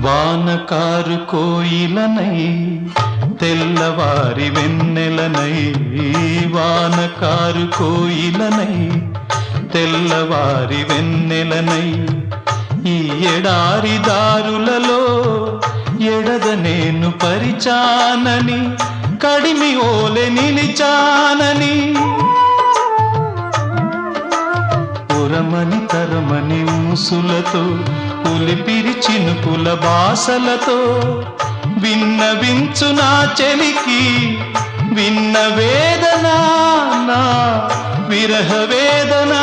వానకారు కోయిలనై తెల్లవారి వెన్నెలనై, వానకారు కోయిలనై తెల్లవారి వెన్నెలనై, ఈ ఎడారి దారులలో ఎడద నేను పరిచానని, కడిమి ఓలె నిలిచానని, ఉరమని తరమని ఊసులతో ఉలిపిరి చినుకుల బాసలతో విన్నవించు నా చెలికి విన్న వేదన, నా విరహ వేదన.